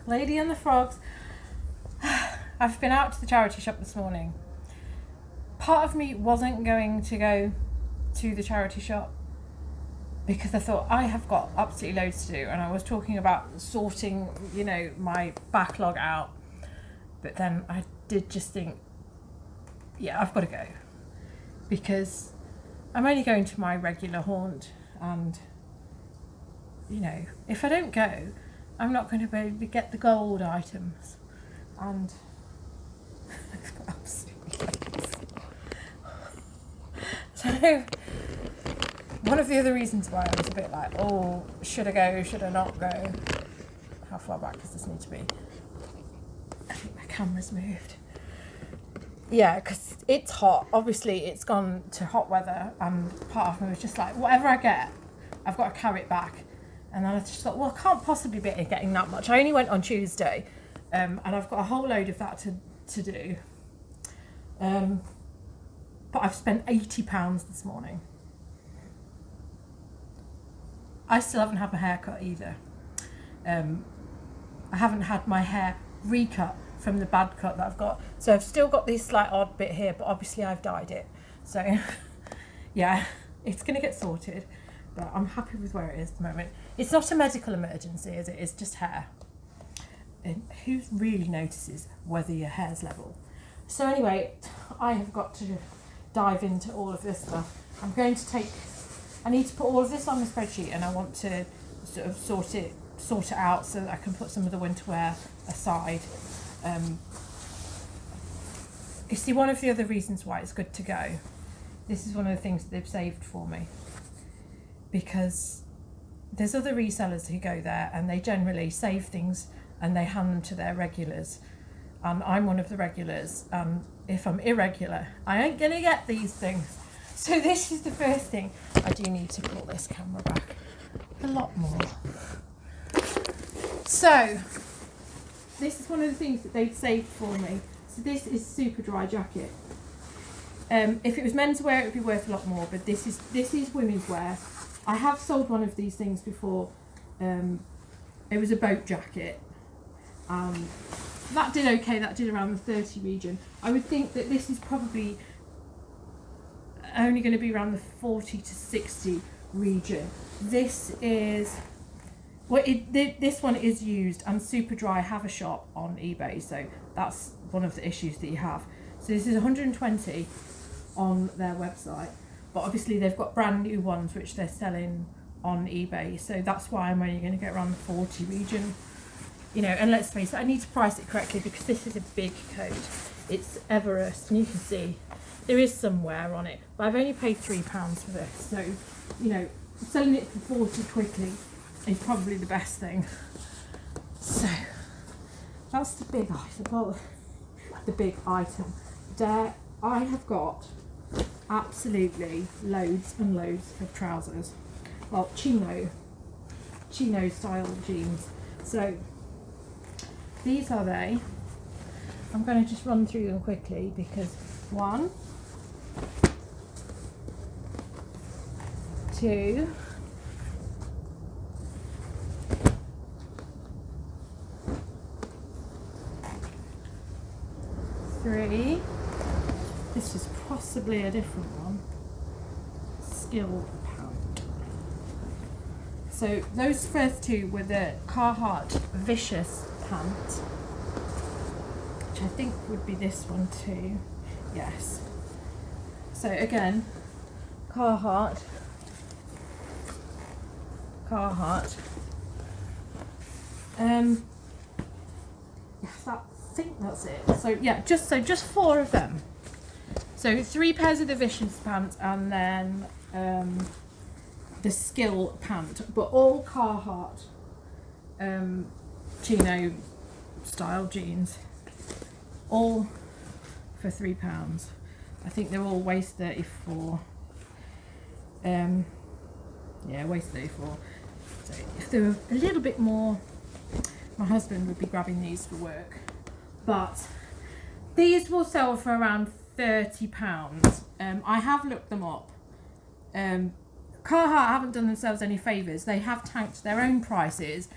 Lady and the Frogs. I've been out to the charity shop this morning. Part of me wasn't going to go to the charity shop because I thought I have got absolutely loads to do, and I was talking about sorting, you know, my backlog out. But then I did just think, yeah, I've got to go because I'm only going to my regular haunt, and you know, if I don't go, I'm not going to be able to get the gold items. And I've got absolutely loads. So one of the other reasons why I was a bit like, oh, should I go, should I not go? How far back does this need to be? I think my camera's moved. Yeah, because it's hot. Obviously, it's gone to hot weather, and part of me was just like, whatever I get, I've got to carry it back. And then I just thought, well, I can't possibly be getting that much. I only went on Tuesday, and I've got a whole load of that to do. But I've spent £80 this morning. I still haven't had my hair cut either. I haven't had my hair recut from the bad cut that I've got. So I've still got this slight odd bit here, but obviously I've dyed it. So yeah, it's going to get sorted, but I'm happy with where it is at the moment. It's not a medical emergency, is it? It's just hair. And who really notices whether your hair's level? So anyway, I have got to dive into all of this stuff. I need to put all of this on the spreadsheet, and I want to sort of sort it out so that I can put some of the winter wear aside. You see, one of the other reasons why it's good to go, this is one of the things that they've saved for me, because there's other resellers who go there and they generally save things and they hand them to their regulars, and I'm one of the regulars, and if I'm irregular, I ain't gonna get these things. So this is the first thing. I do need to pull this camera back a lot more. So this is one of the things that they've saved for me. So this is super dry jacket. If it was menswear, it would be worth a lot more, but this is women's wear. I have sold one of these things before. It was a boat jacket. That did okay. That did around the 30 region. I would think that this is probably only going to be around the 40 to 60 region. This is this one is used, and super dry have a shop on eBay, so that's one of the issues that you have. So this is 120 on their website, but obviously they've got brand new ones which they're selling on eBay, so that's why I'm only going to get around the 40 region. You know, and let's face it, I need to price it correctly because this is a big coat. It's Everest, and you can see there is some wear on it, but I've only paid £3 for this, so you know, selling it for 40 quickly is probably the best thing. So that's the big item. Well, the big item. There, I have got absolutely loads and loads of trousers. Well, Chino style jeans. So these are they. I'm going to just run through them quickly because 1, 2, 3. This is possibly a different one. Skill pant. So those first two were the Carhartt Vicious pant, which I think would be this one too. Yes. So again, Carhartt. Yes, I think that's it. So yeah, just 4 of them. So 3 pairs of the Vicious pant, and then the Skill pant, but all Carhartt Chino style jeans, all for £3. I think they're all waist 34. Yeah, waist 34. So if they were a little bit more, my husband would be grabbing these for work. But these will sell for around £30. I have looked them up. Carhartt haven't done themselves any favours. They have tanked their own prices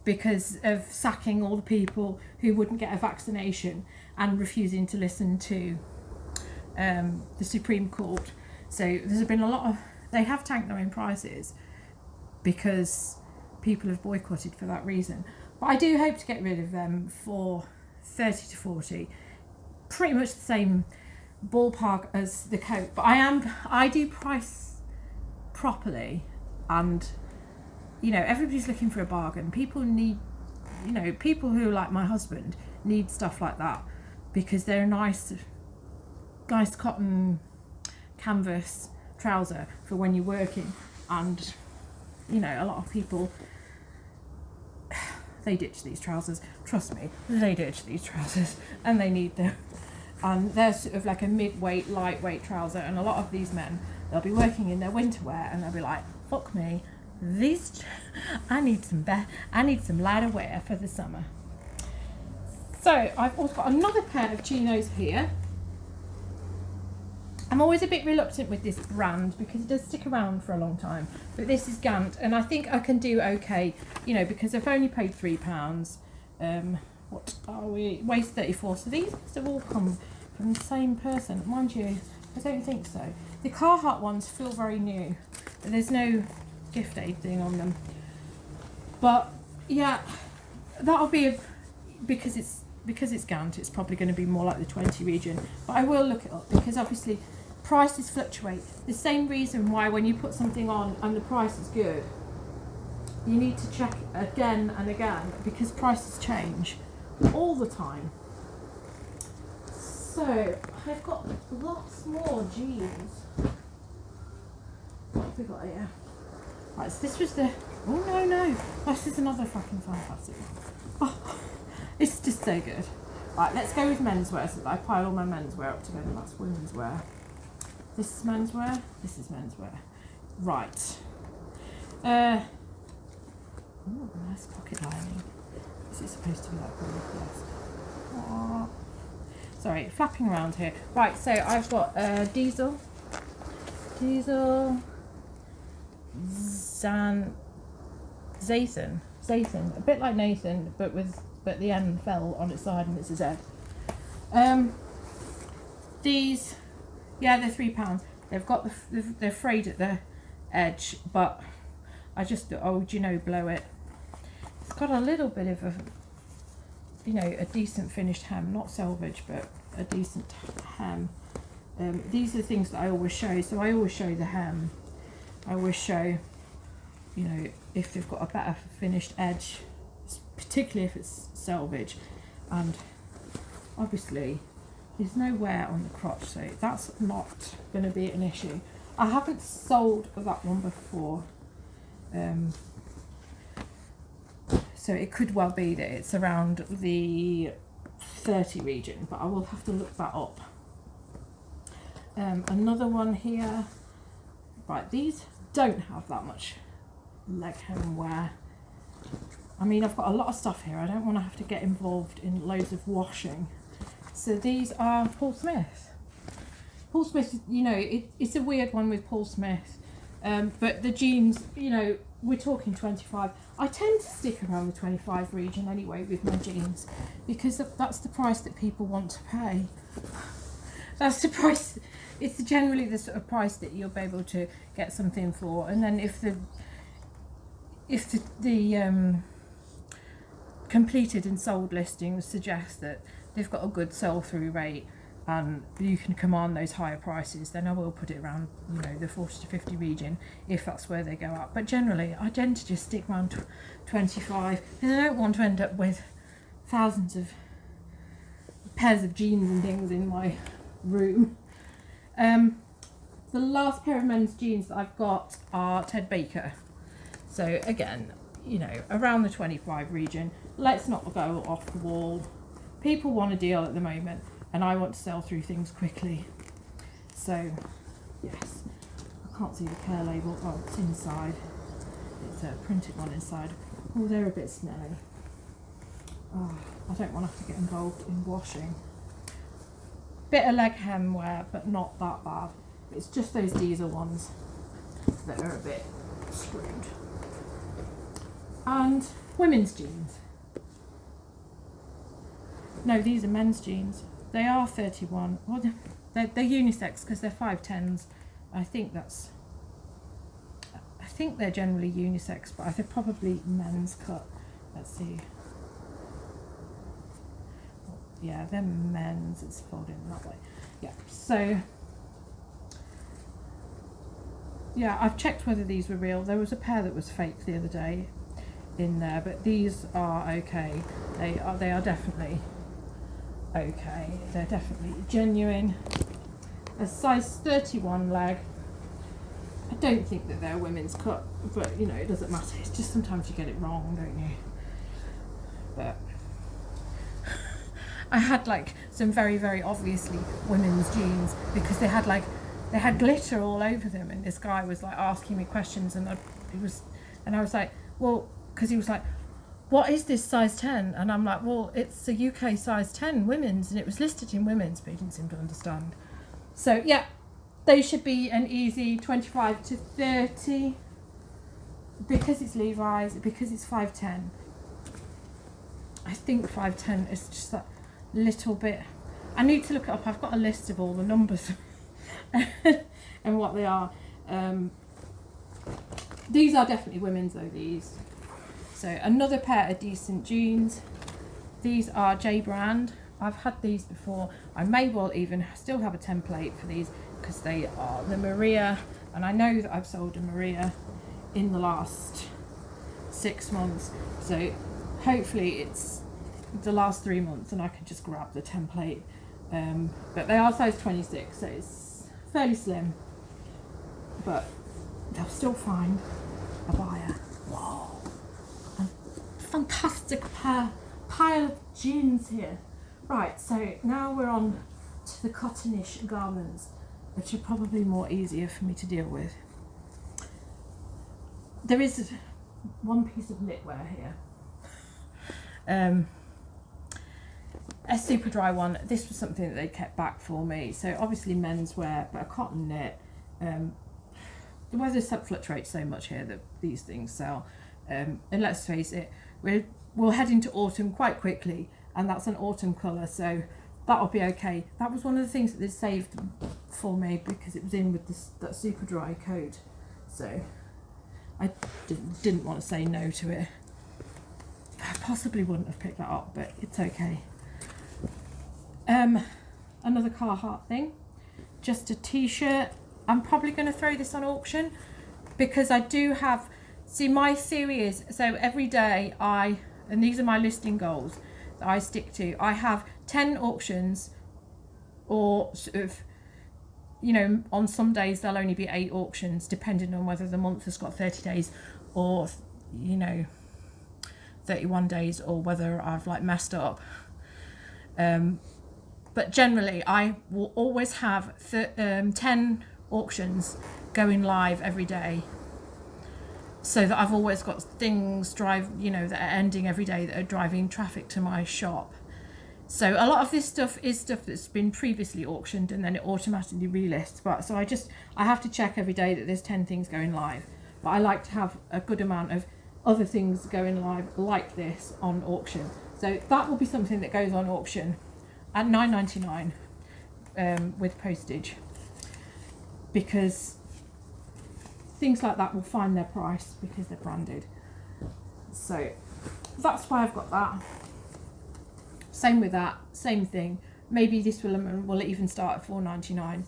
because of sacking all the people who wouldn't get a vaccination and refusing to listen to the Supreme Court. So there's been a lot of, they have tanked their own prices because people have boycotted for that reason. But I do hope to get rid of them for 30 to 40, pretty much the same ballpark as the coat. But I do price properly, and you know, everybody's looking for a bargain. People need, you know, people who like my husband need stuff like that because they're a nice cotton canvas trouser for when you're working. And you know, a lot of people, they ditch these trousers. Trust me, they ditch these trousers and they need them. And they're sort of like a mid-weight, lightweight trouser. And a lot of these men, they'll be working in their winter wear and they'll be like, fuck me, I need some lighter wear for the summer. So I've also got another pair of chinos here. I'm always a bit reluctant with this brand because it does stick around for a long time. But this is Gant, and I think I can do okay, you know, because I've only paid £3. What are we? Waist 34. So these must have all come from the same person. Mind you, I don't think so. The Carhartt ones feel very new. There's no gift aid thing on them. But yeah, that'll be because it's Gant, it's probably going to be more like the 20 region. But I will look it up because obviously prices fluctuate. The same reason why when you put something on and the price is good, you need to check again and again because prices change all the time. So I've got lots more jeans. What have we got here? Right, so this was the, oh no, this is another fucking fantastic one. Oh, it's just so good. Right, let's go with menswear so that I pile all my menswear up together. That's women's wear. This is menswear, this is menswear. Right. Oh, nice pocket lining. Is it supposed to be like gold? Yes. Aww. Sorry, flapping around here. Right, so I've got Diesel, Zathan, a bit like Nathan, but the N fell on its side and it's a Z. These, yeah, they're £3. They've got they're frayed at the edge, but I just thought, oh, do you know, blow it. It's got a little bit of a, you know, a decent finished hem, not selvage, but a decent hem. These are the things that I always show. So I always show the hem. I always show, you know, if they've got a better finished edge, particularly if it's selvage. And obviously there's no wear on the crotch, so that's not going to be an issue. I haven't sold that one before, so it could well be that it's around the 30 region, but I will have to look that up. Another one here. Right, these don't have that much leg hem wear. I mean, I've got a lot of stuff here. I don't want to have to get involved in loads of washing. So these are Paul Smith. Paul Smith, you know, it's a weird one with Paul Smith. But the jeans, you know, we're talking 25. I tend to stick around the 25 region anyway with my jeans because that's the price that people want to pay. That's the price. It's generally the sort of price that you'll be able to get something for. And then if the completed and sold listings suggest that they've got a good sell-through rate and you can command those higher prices, then I will put it around, you know, the 40 to 50 region if that's where they go up. But generally I tend to just stick around 25 because I don't want to end up with thousands of pairs of jeans and things in my room. The last pair of men's jeans that I've got are Ted Baker. So again, you know, around the 25 region. Let's not go off the wall. People want a deal at the moment and I want to sell through things quickly. So yes, I can't see the care label. Oh, it's inside. It's a printed one inside. Oh, they're a bit smelly. Oh, I don't want to have to get involved in washing. Bit of leg hem wear, but not that bad. It's just those diesel ones that are a bit screwed. And women's jeans. No, these are men's jeans. They are 31. Well, they're unisex because they're 510s. I think they're generally unisex, but I think probably men's cut. Let's see. Yeah, they're men's. It's folded in that way. Yeah. So yeah, I've checked whether these were real. There was a pair that was fake the other day in there, but these are okay. They are definitely okay. They're definitely genuine. A size 31 leg. I don't think that they're women's cut, but you know, it doesn't matter. It's just sometimes you get it wrong, don't you? But I had like some very, very obviously women's jeans because they had glitter all over them, and this guy was like asking me questions, and I was like, well, because he was like, what is this size 10? And I'm like, well, it's a UK size 10 women's, and it was listed in women's, but he didn't seem to understand. So yeah, they should be an easy 25 to 30 because it's Levi's, because it's 510. I think 510 is just that little bit. I need to look it up. I've got a list of all the numbers and what they are. These are definitely women's though, these. So another pair of decent jeans. These are J brand. I've had these before. I may well even still have a template for these because they are the Maria, and I know that I've sold a Maria in the last 6 months. So hopefully it's the last 3 months and I can just grab the template. But they are size 26, so it's fairly slim, but they'll still find a buyer. Whoa, a fantastic pile of jeans here. Right, so now we're on to the cottonish garments, which are probably more easier for me to deal with. There is one piece of knitwear here. A super dry one. This was something that they kept back for me. So obviously menswear, but a cotton knit. The weather fluctuates so much here that these things sell. And let's face it, we'll head into autumn quite quickly, and that's an autumn colour, so that'll be okay. That was one of the things that they saved for me because it was in with that super dry coat. So I didn't want to say no to it. I possibly wouldn't have picked that up, but it's okay. Another Carhartt thing, just a t-shirt. I'm probably going to throw this on auction because I do have, see, my theory is, so every day and these are my listing goals that I stick to, I have 10 auctions, or sort of, you know, on some days there'll only be 8 auctions depending on whether the month has got 30 days or, you know, 31 days, or whether I've like messed up. But generally I will always have 10 auctions going live every day, so that I've always got things that are ending every day that are driving traffic to my shop. So a lot of this stuff is stuff that's been previously auctioned and then it automatically relists, but so I have to check every day that there's 10 things going live. But I like to have a good amount of other things going live like this on auction. So that will be something that goes on auction at $9.99 with postage, because things like that will find their price because they're branded. So that's why I've got that. Same with that, same thing. Maybe this will even start at $4.99.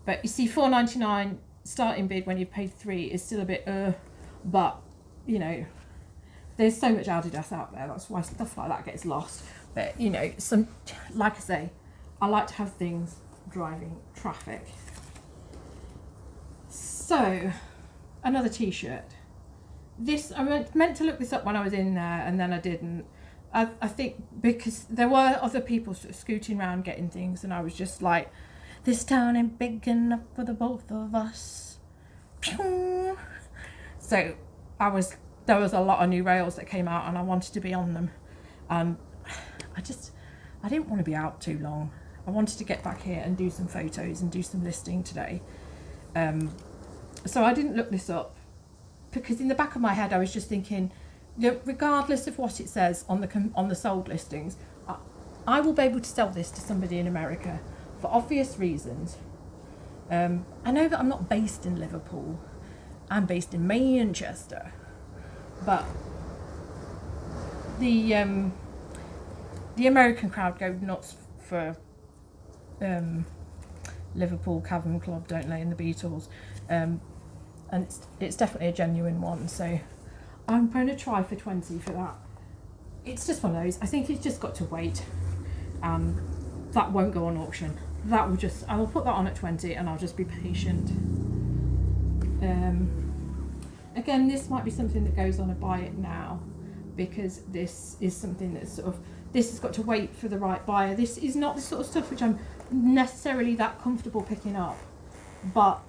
But you see, $4.99 starting bid when you've paid $3 is still a bit but you know, there's so much Adidas out there, that's why stuff like that gets lost. But you know, like I say, I like to have things driving traffic. So another t-shirt. This, I meant to look this up when I was in there and then I didn't. I think because there were other people sort of scooting around getting things, and I was just like, this town ain't big enough for the both of us. Pew! So there was a lot of new rails that came out and I wanted to be on them. I didn't want to be out too long. I wanted to get back here and do some photos and do some listing today. So I didn't look this up because in the back of my head I was just thinking, regardless of what it says on the sold listings, I will be able to sell this to somebody in America for obvious reasons. I know that I'm not based in Liverpool, I'm based in Manchester, but the American crowd go nuts for Liverpool Cavern Club, don't they, and the Beatles, and it's definitely a genuine one, so I'm going to try for 20 for that. It's just one of those, I think it's just got to wait, that won't go on auction. That will just, I will put that on at 20 and I'll just be patient. Again, this might be something that goes on a buy it now, because this is something that's sort of, this has got to wait for the right buyer. This is not the sort of stuff which I'm necessarily that comfortable picking up, but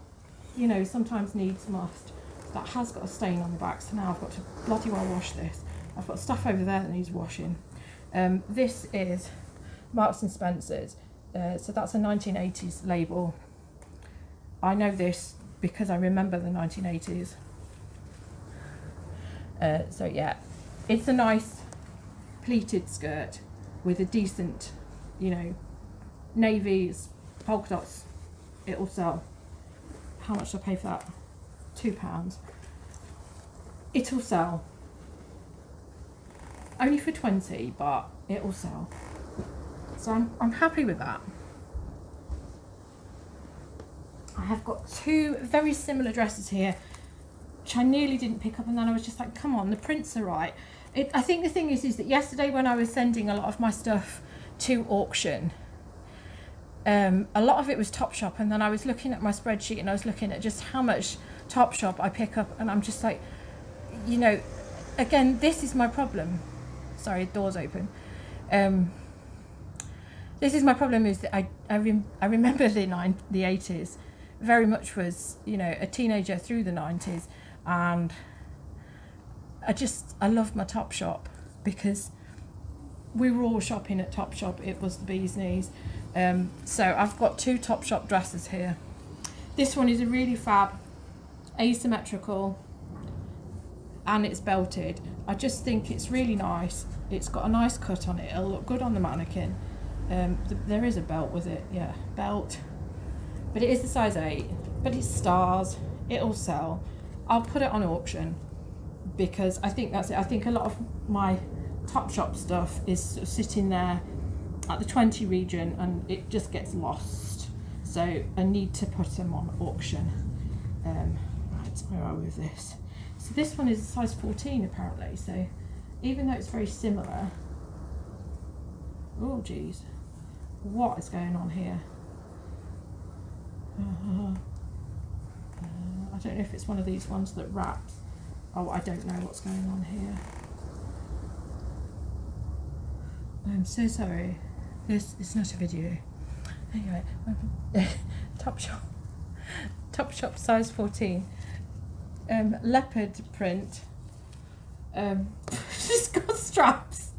you know, sometimes needs must. That has got a stain on the back, so now I've got to bloody well wash this. I've got stuff over there that needs washing. This is Marks and Spencer's, so that's a 1980s label. I know this because I remember the 1980s. So yeah, it's a nice pleated skirt with a decent, you know, navies, polka dots. It'll sell. How much did I pay for that? £2. It'll sell. Only for 20, but it'll sell. So I'm happy with that. I have got two very similar dresses here, which I nearly didn't pick up, and then I was just like, come on, the prints are right. I think the thing is that yesterday when I was sending a lot of my stuff to auction, a lot of it was Topshop, and then I was looking at my spreadsheet and I was looking at just how much Topshop I pick up, and I'm just like, you know, again, this is my problem. Sorry, door's open. This is my problem, is that I remember the 80s very much was, you know, a teenager through the 90s, and I love my Topshop because we were all shopping at Topshop. It was the bee's knees. So I've got two Topshop dresses here. This one is a really fab, asymmetrical, and it's belted. I just think it's really nice. It's got a nice cut on it. It'll look good on the mannequin. There is a belt with it, yeah, belt. But it is the size 8, but it's stars. It'll sell. I'll put it on auction because I think that's it. I think a lot of my Topshop stuff is sort of sitting there at the 20 region and it just gets lost. So I need to put them on auction. Right, where are we with this? So this one is a size 14 apparently. So even though it's very similar, oh geez, what is going on here? I don't know if it's one of these ones that wraps. Oh, I don't know what's going on here. I'm so sorry. This is not a video. Anyway, Topshop size 14. Leopard print. It's got straps.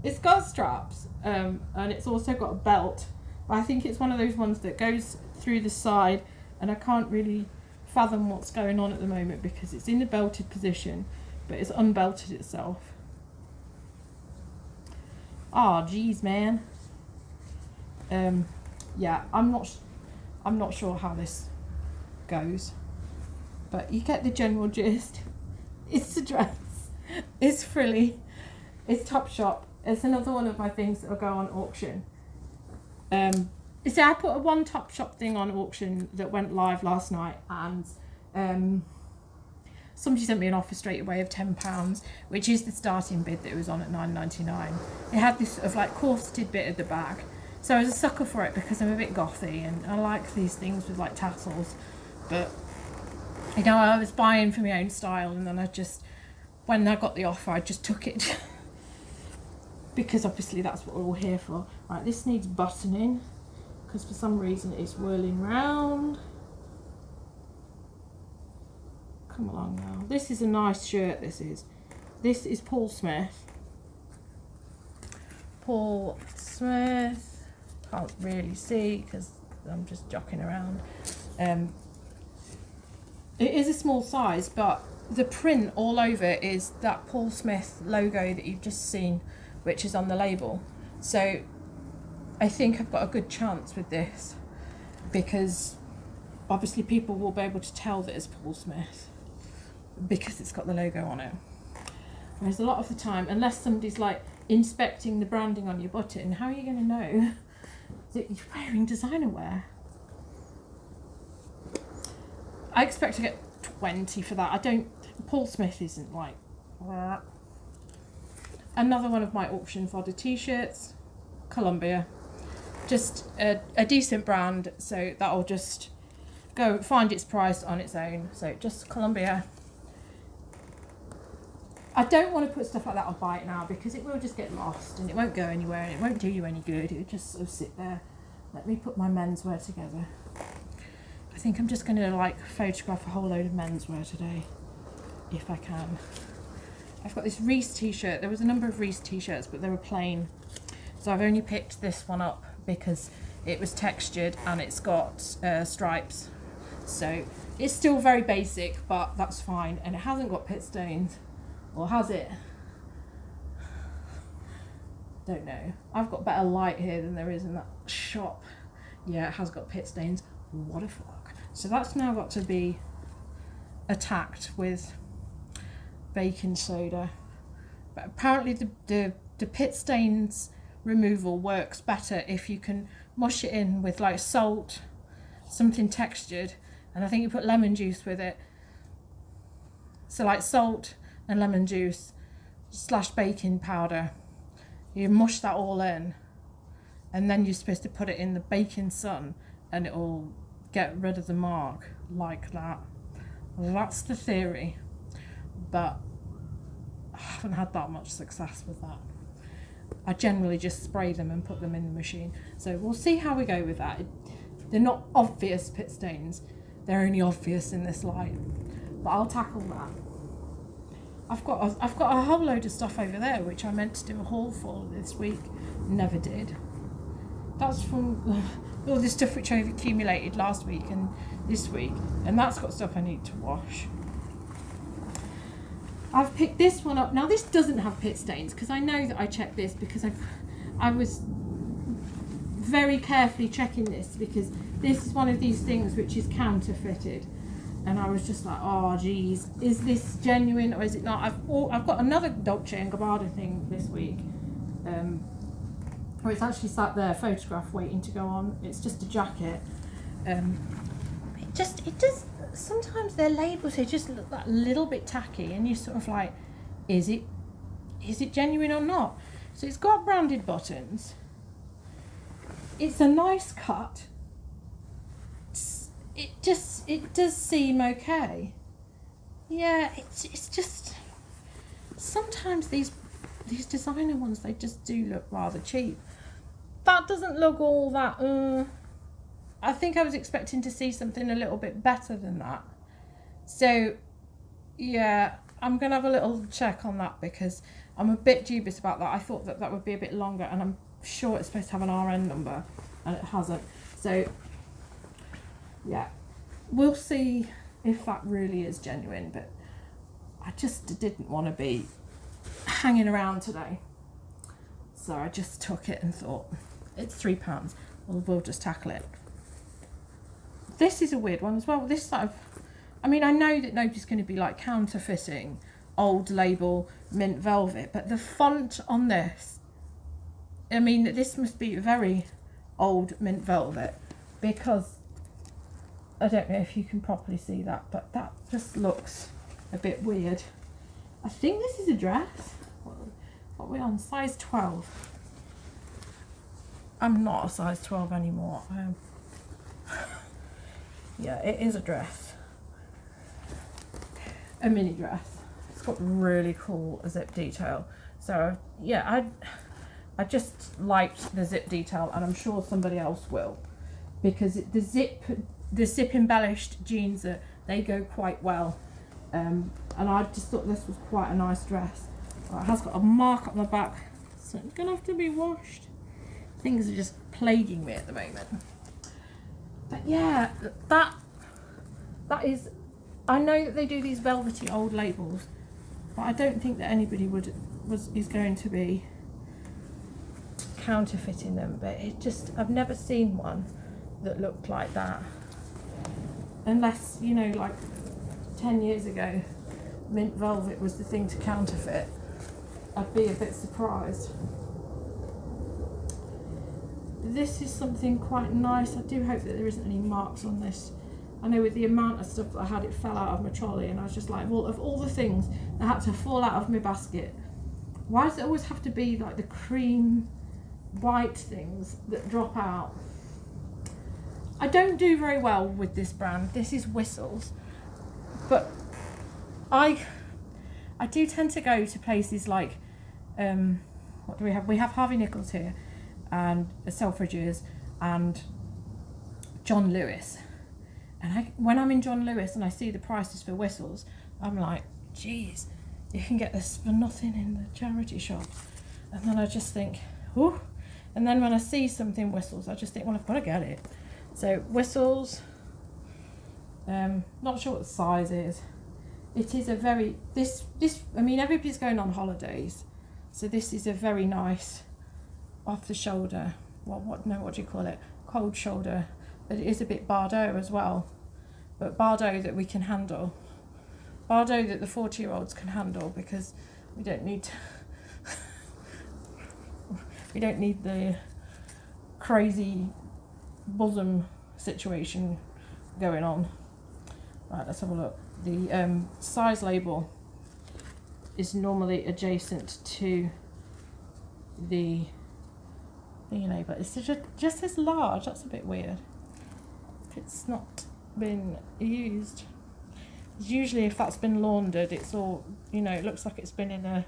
It's got straps, and it's also got a belt. But I think it's one of those ones that goes through the side, and I can't really fathom what's going on at the moment because it's in the belted position, but it's unbelted itself. Oh, geez, man. Yeah, I'm not sure how this goes, but you get the general gist. It's a dress. It's frilly. It's Topshop. It's another one of my things that will go on auction. So I put one Topshop thing on auction that went live last night, and somebody sent me an offer straight away of £10, which is the starting bid that it was on at £9.99. It had this sort of like corseted bit at the back, so I was a sucker for it because I'm a bit gothy and I like these things with like tassels. But you know, I was buying for my own style, and then when I got the offer, I just took it because obviously that's what we're all here for. Right, this needs buttoning because for some reason it's whirling round. Come along now. This is a nice shirt. This is Paul Smith. Paul Smith. Can't really see because I'm just jockeying around. It is a small size, but the print all over is that Paul Smith logo that you've just seen, which is on the label. So I think I've got a good chance with this, because obviously people will be able to tell that it's Paul Smith because it's got the logo on it. Whereas a lot of the time, unless somebody's like inspecting the branding on your button, how are you going to know that you're wearing designer wear? I expect to get 20 for that. Paul Smith isn't like that. Another one of my auction fodder t-shirts, Columbia. Just a decent brand, so that'll just go find its price on its own. So just Columbia. I don't want to put stuff like that on Buy It Now, because it will just get lost and it won't go anywhere and it won't do you any good. It'll just sort of sit there. Let me put my menswear together. I think I'm just going to like photograph a whole load of menswear today, if I can. I've got this Reese t-shirt. There was a number of Reese t-shirts, but they were plain. So I've only picked this one up because it was textured and it's got stripes. So it's still very basic, but that's fine. And it hasn't got pit stains. Or has it? Don't know. I've got better light here than there is in that shop. Yeah, it has got pit stains. What a fuck. So that's now got to be attacked with baking soda. But apparently the pit stains removal works better if you can mush it in with like salt, something textured, and I think you put lemon juice with it. So like salt and lemon juice / baking powder. You mush that all in, and then you're supposed to put it in the baking sun and it'll get rid of the mark like that. Well, that's the theory, but I haven't had that much success with that. I generally just spray them and put them in the machine. So we'll see how we go with that. They're not obvious pit stains. They're only obvious in this light. But I'll tackle that. I've got a whole load of stuff over there which I meant to do a haul for this week. Never did. That's from all the stuff which I've accumulated last week and this week. And that's got stuff I need to wash. I've picked this one up. Now this doesn't have pit stains because I know that I checked this because I was very carefully checking this because this is one of these things which is counterfeited. And I was just like, oh geez, is this genuine or is it not? I've got another Dolce & Gabbana thing this week. Where it's actually sat there, photograph waiting to go on. It's just a jacket. It does, sometimes their labels, they just look that little bit tacky and you're sort of like, is it genuine or not? So it's got branded buttons. It's a nice cut. It does seem okay. Yeah, it's just, sometimes these designer ones, they just do look rather cheap. That doesn't look all that, I think I was expecting to see something a little bit better than that. So, yeah, I'm going to have a little check on that because I'm a bit dubious about that. I thought that would be a bit longer and I'm sure it's supposed to have an RN number and it hasn't. So, yeah, we'll see if that really is genuine, but I just didn't want to be hanging around today. So I just took it and thought, it's £3. We'll just tackle it. This is a weird one as well. This sort of, I mean, I know that nobody's going to be like counterfeiting old label mint velvet, but the font on this, I mean, this must be very old mint velvet because I don't know if you can properly see that, but that just looks a bit weird. I think this is a dress. What are we on? Size 12. I'm not a size 12 anymore. Yeah, it is a dress. A mini dress. It's got really cool zip detail. So yeah, I just liked the zip detail and I'm sure somebody else will. Because the zip embellished jeans, they go quite well. And I just thought this was quite a nice dress. It has got a mark on the back, so it's gonna have to be washed. Things are just plaguing me at the moment. But yeah, that is I know that they do these velvety old labels, but I don't think that anybody is going to be counterfeiting them. But I've never seen one that looked like that, unless, you know, like 10 years ago mint velvet was the thing to counterfeit. I'd be a bit surprised. This is something quite nice. I do hope that there isn't any marks on this. I know with the amount of stuff that I had, it fell out of my trolley, and I was just like, well, of all the things that had to fall out of my basket, why does it always have to be like the cream white things that drop out? I don't do very well with this brand. This is Whistles, but I do tend to go to places like, what do we have? We have Harvey Nichols here, and Selfridges, and John Lewis. And when I'm in John Lewis and I see the prices for Whistles, I'm like, geez, you can get this for nothing in the charity shop. And then I just think, ooh. And then when I see something Whistles, I just think, well, I've got to get it. So Whistles, not sure what the size is. It is a very, I mean, everybody's going on holidays. So this is a very nice off the shoulder, what do you call it? Cold shoulder. But it is a bit Bardot as well. But Bardot that we can handle. Bardot that the 40-year-olds can handle, because we don't need we don't need the crazy bosom situation going on. Right, let's have a look. The size label is normally adjacent to the thingy, but it's just says large. That's a bit weird. If it's not been used, usually if that's been laundered, it's all, you know, it looks like it's been in a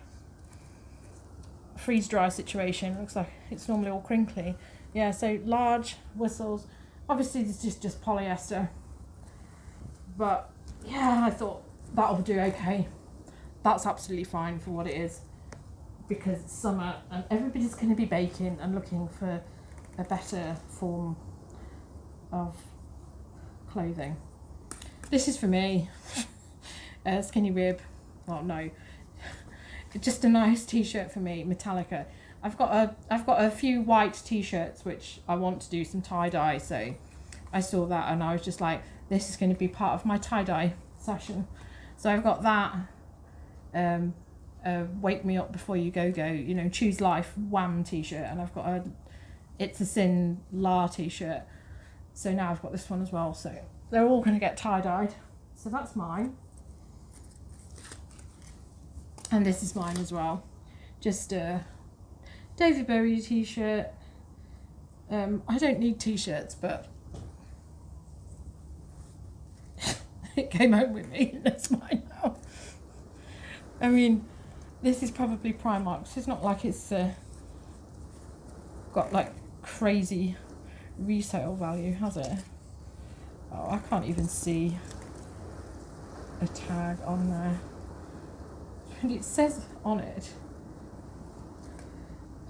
freeze dry situation. It looks like it's normally all crinkly. Yeah, so large Whistles. Obviously this is just polyester, but yeah, I thought that'll do okay. That's absolutely fine for what it is, because it's summer and everybody's going to be baking and looking for a better form of clothing. This is for me. Skinny rib. Well, no, just a nice t-shirt for me, Metallica. I've got a few white t-shirts which I want to do some tie-dye, so I saw that and I was just like, this is going to be part of my tie-dye session. So I've got that, wake me up before you go, you know, choose life, wham t-shirt, and I've got a it's a sin la t-shirt. So now I've got this one as well, so they're all going to get tie-dyed. So that's mine. And this is mine as well. Just a Davey Bowie t-shirt. I don't need t-shirts, but it came home with me. That's mine now. I mean, this is probably Primark, so it's not like it's got like crazy resale value, has it? Oh, I can't even see a tag on there. And it says on it,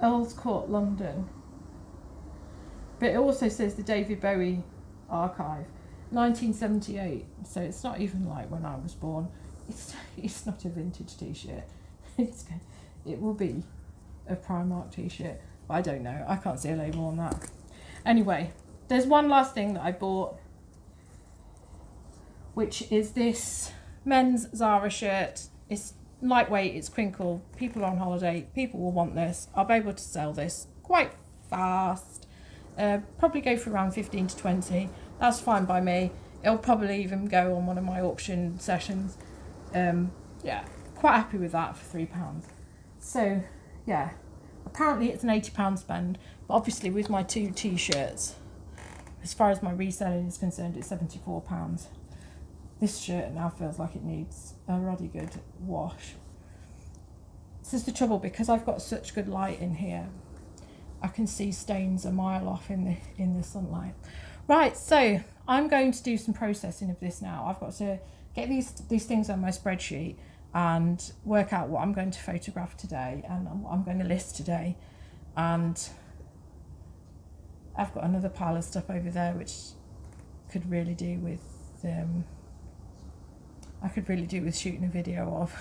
Earls Court, London. But it also says the David Bowie archive, 1978. So it's not even like when I was born. It's not a vintage t-shirt. It will be a Primark t-shirt. But I don't know. I can't see a label on that. Anyway, there's one last thing that I bought, which is this men's Zara shirt. It's lightweight, it's crinkled. People are on holiday. People will want this. I'll be able to sell this quite fast. Probably go for around 15 to 20. That's fine by me. It'll probably even go on one of my auction sessions. Yeah, quite happy with that for £3. So, yeah. Apparently it's an £80 spend, but obviously with my two t-shirts, as far as my reselling is concerned, it's £74. This shirt now feels like it needs a really good wash. This is the trouble, because I've got such good light in here. I can see stains a mile off in the sunlight. Right, so I'm going to do some processing of this now. I've got to get these things on my spreadsheet and work out what I'm going to photograph today and what I'm going to list today. And I've got another pile of stuff over there which could really do with I could really do with shooting a video of.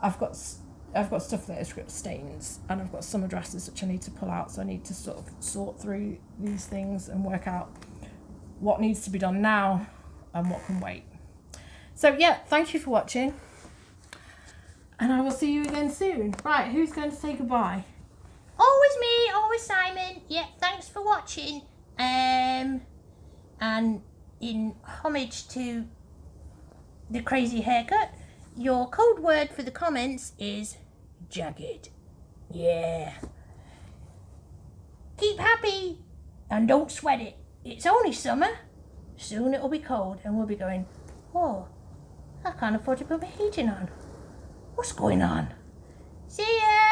I've got stuff that has got stains, and I've got summer dresses which I need to pull out, so I need to sort of sort through these things and work out what needs to be done now and what can wait. So yeah, thank you for watching, and I will see you again soon. Right, who's going to say goodbye? Always me, always Simon. Yeah, thanks for watching. And in homage to the crazy haircut, your code word for the comments is jagged. Yeah. Keep happy and don't sweat it. It's only summer. Soon it'll be cold and we'll be going, oh, I can't afford to put my heating on. What's going on? See ya!